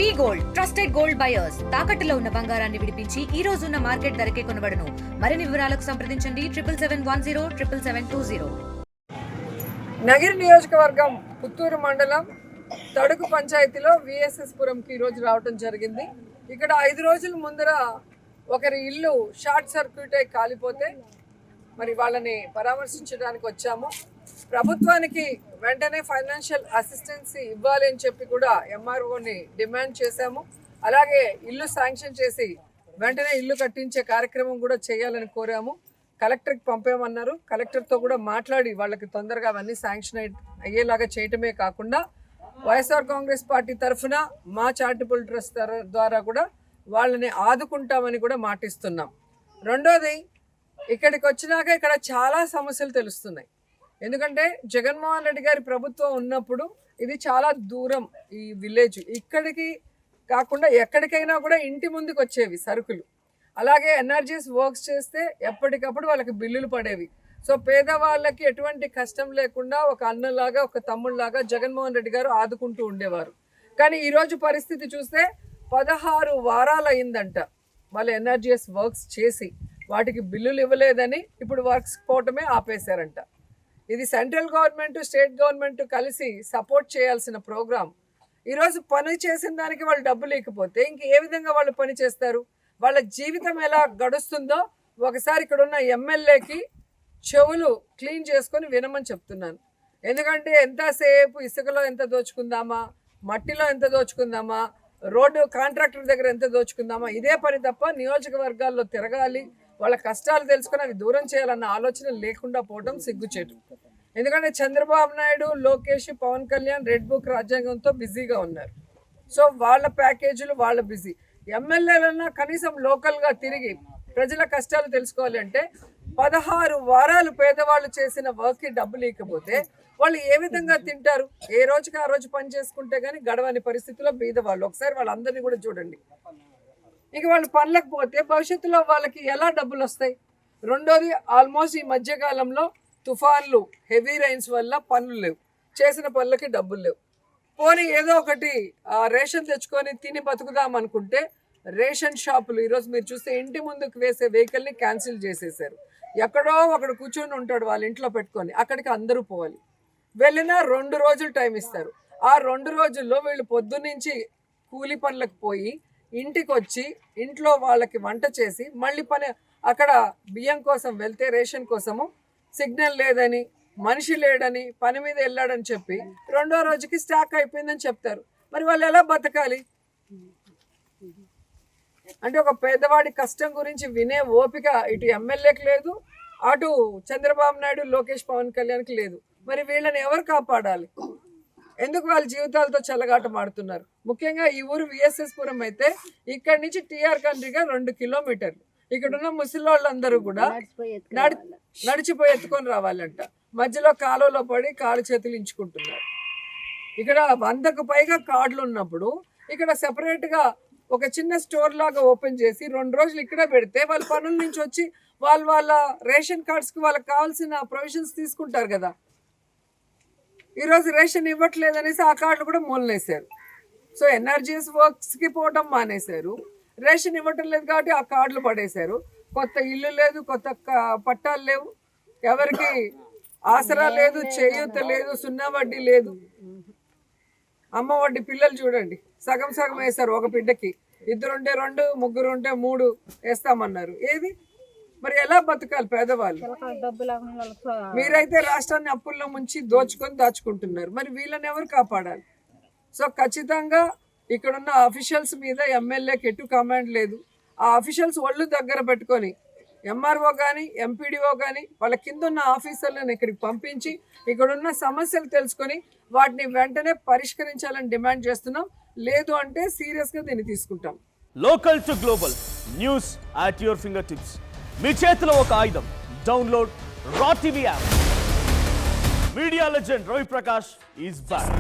వి gold trusted gold buyers తాకట్టులో ఉన్న బంగారాన్ని విడిపించి ఈ రోజు ఉన్న మార్కెట్ ధరకే కొనబడును. మరిన్ని వివరాలకు సంప్రదించండి 7771077720. నగిరి నియోజకవర్గం పుత్తూరు మండలం తడుకు పంచాయతీలో విఎస్ఎస్ పురంకి ఈరోజు రావడం జరిగింది. ఇక్కడ 5 రోజుల ముందర ఒకరి ఇల్లు షార్ట్ సర్క్యూట్ అయి కాలిపోతే మరి వాళ్ళని పరామర్శించడానికి వచ్చాము. ప్రభుత్వానికి వెంటనే ఫైనాన్షియల్ అసిస్టెన్స్ ఇవ్వాలి అని చెప్పి కూడా ఎంఆర్ఓని డిమాండ్ చేశాము. అలాగే ఇల్లు శాంక్షన్ చేసి వెంటనే ఇల్లు కట్టించే కార్యక్రమం కూడా చేయాలని కోరాము. కలెక్టర్కి పంపామన్నారు. కలెక్టర్తో కూడా మాట్లాడి వాళ్ళకి తొందరగా అవన్నీ శాంక్షన్ అయ్యేలాగా చేయటమే కాకుండా వైఎస్ఆర్ కాంగ్రెస్ పార్టీ తరఫున మా చారిటబుల్ ట్రస్ట్ ద్వారా కూడా వాళ్ళని ఆదుకుంటామని కూడా మాటిస్తున్నాం. రెండోది, ఇక్కడికి వచ్చినాక ఇక్కడ చాలా సమస్యలు తెలుస్తున్నాయి. ఎందుకంటే జగన్మోహన్ రెడ్డి గారి ప్రభుత్వం ఉన్నప్పుడు ఇది చాలా దూరం ఈ విలేజ్. ఇక్కడికి కాకుండా ఎక్కడికైనా కూడా ఇంటి ముందుకు వచ్చేవి సరుకులు. అలాగే ఎన్ఆర్జీఎస్ వర్క్స్ చేస్తే ఎప్పటికప్పుడు వాళ్ళకి బిల్లులు పడేవి. సో పేదవాళ్ళకి ఎటువంటి కష్టం లేకుండా ఒక అన్నలాగా ఒక తమ్ముళ్ళలాగా జగన్మోహన్ రెడ్డి గారు ఆదుకుంటూ ఉండేవారు. కానీ ఈరోజు పరిస్థితి చూస్తే 16 వారాలు అయిందంట వాళ్ళు ఎన్ఆర్జీఎస్ వర్క్స్ చేసి వాటికి బిల్లులు ఇవ్వలేదని ఇప్పుడు వర్క్స్ పోవటమే ఆపేశారంట. ఇది సెంట్రల్ గవర్నమెంట్ స్టేట్ గవర్నమెంట్ కలిసి సపోర్ట్ చేయాల్సిన ప్రోగ్రామ్. ఈరోజు పని చేసిన దానికి వాళ్ళు డబ్బులు ఇవ్వకపోతే ఇంక ఏ విధంగా వాళ్ళు పని చేస్తారు? వాళ్ళ జీవితం ఎలా గడుస్తుందో ఒకసారి ఇక్కడ ఉన్న ఎమ్మెల్యేకి చెవులు క్లీన్ చేసుకొని వినమని చెప్తున్నాను. ఎందుకంటే ఎంతసేపు ఇసుకలో ఎంత దోచుకుందామా, మట్టిలో ఎంత దోచుకుందామా, రోడ్డు కాంట్రాక్టర్ దగ్గర ఎంత దోచుకుందామా, ఇదే పని తప్ప నియోజకవర్గాల్లో తిరగాలి, వాళ్ళ కష్టాలు తెలుసుకొని అవి దూరం చేయాలన్న ఆలోచన లేకుండా పోవడం సిగ్గుచేటు. ఎందుకంటే చంద్రబాబు నాయుడు, లోకేష్, పవన్ కళ్యాణ్ రెడ్ బుక్ రాజ్యాంగంతో బిజీగా ఉన్నారు. సో వాళ్ళ ప్యాకేజీలు వాళ్ళ బిజీ. ఎమ్మెల్యేలన్నా కనీసం లోకల్గా తిరిగి ప్రజల కష్టాలు తెలుసుకోవాలి అంటే 16 వారాలు పేదవాళ్ళు చేసిన వర్క్కి డబ్బులు ఇవ్వకపోతే వాళ్ళు ఏ విధంగా తింటారు? ఏ రోజుకి ఆ రోజు పని చేసుకుంటే కానీ గడవని పరిస్థితిలో బీదవాళ్ళు. ఒకసారి వాళ్ళందరినీ కూడా చూడండి. ఇక వాళ్ళు పనులకు పోతే భవిష్యత్తులో వాళ్ళకి ఎలా డబ్బులు వస్తాయి? రెండోది, ఆల్మోస్ట్ ఈ మధ్యకాలంలో తుఫాన్లు, హెవీ రైన్స్ వల్ల పనులు లేవు, చేసిన పనులకి డబ్బులు లేవు. పోనీ ఏదో ఒకటి రేషన్ తెచ్చుకొని తిని బతుకుదాం అనుకుంటే రేషన్ షాపులు ఈరోజు మీరు చూస్తే ఇంటి ముందుకు వేసే వెహికల్ని క్యాన్సిల్ చేసేసారు. ఎక్కడో ఒకడు కూర్చొని ఉంటాడు వాళ్ళ ఇంట్లో పెట్టుకొని, అక్కడికి అందరూ పోవాలి. వెళ్ళినా 2 రోజులు టైం ఇస్తారు. ఆ 2 రోజుల్లో వీళ్ళు పొద్దున్నుంచి కూలి పనులకు పోయి ఇంటికి వచ్చి ఇంట్లో వాళ్ళకి వంట చేసి మళ్ళీ పని అక్కడ బియ్యం కోసం వెళ్తే రేషన్ కోసము సిగ్నల్ లేదని, మనిషి లేడని, పని మీద వెళ్ళాడని చెప్పి 2వ రోజుకి స్టాక్ అయిపోయిందని చెప్తారు. మరి వాళ్ళు ఎలా బతకాలి? అంటే ఒక పేదవాడి కష్టం గురించి వినే ఓపిక ఇటు ఎమ్మెల్యేకి లేదు, అటు చంద్రబాబు నాయుడు, లోకేష్, పవన్ కళ్యాణ్కి లేదు. మరి వీళ్ళని ఎవరు కాపాడాలి? ఎందుకు వాళ్ళ జీవితాలతో చెలగాటం ఆడుతున్నారు? ముఖ్యంగా ఈ ఊరు విఎస్ఎస్ పురం అయితే ఇక్కడి నుంచి టీఆర్ కంట్రీగా 2 కిలోమీటర్లు. ఇక్కడ ఉన్న ముసలివాళ్ళందరూ కూడా నడిచిపోయి ఎత్తుకొని రావాలంట. మధ్యలో కాలువలో పడి కాలు చేతులు ఇంచుకుంటున్నారు. ఇక్కడ 100కు పైగా కార్డులు ఉన్నప్పుడు ఇక్కడ సెపరేట్గా ఒక చిన్న స్టోర్ లాగా ఓపెన్ చేసి 2 రోజులు ఇక్కడే పెడితే వాళ్ళ పనుల నుంచి వచ్చి వాళ్ళ రేషన్ కార్డ్స్కి వాళ్ళకి కావాల్సిన ప్రొవిజన్స్ తీసుకుంటారు కదా. ఈరోజు రేషన్ ఇవ్వట్లేదనేసి ఆ కార్డులు కూడా మూలనేశారు. సో ఎన్ఆర్జీఎస్ వర్క్స్కి పోవడం మానేశారు, రేషన్ ఇవ్వటం లేదు కాబట్టి ఆ కార్డులు పడేశారు. కొత్త ఇల్లు లేదు, కొత్త పట్టాలు లేవు, ఎవరికి ఆసరా లేదు, చేయూత లేదు, సున్నా వడ్డీ లేదు. అమ్మ వడ్డీ పిల్లలు చూడండి, సగం సగం వేశారు. ఒక బిడ్డకి 2 ఉంటే 2, 3 ఉంటే 3 వేస్తామన్నారు. ఏది మరి ఎలా బతకాలి పేదవాళ్ళు? మీరైతే రాష్ట్రాన్ని అప్పుల్లో ముంచి దోచుకొని దాచుకుంటున్నారు. మరి వీళ్ళని ఎవరు కాపాడాలి? సో ఖచ్చితంగా ఇక్కడున్న అఫీషియల్స్ మీద ఎమ్మెల్యేకి ఎటు కమాండ్ లేదు. ఆ అఫీషియల్స్ ఒళ్ళు దగ్గర పెట్టుకొని ఎంఆర్ఓ కానీ, ఎంపీడీఓ కానీ వాళ్ళ కింద ఉన్న ఆఫీసర్లను ఇక్కడికి పంపించి ఇక్కడున్న సమస్యలు తెలుసుకొని వాటిని వెంటనే పరిష్కరించాలని డిమాండ్ చేస్తున్నాం. లేదు అంటే సీరియస్గా దీన్ని తీసుకుంటాం. Local to global news at your finger tips. మీ చేతిలో ఒక ఆయుధం. Download Raw TV app. Media legend Ravi Prakash is back.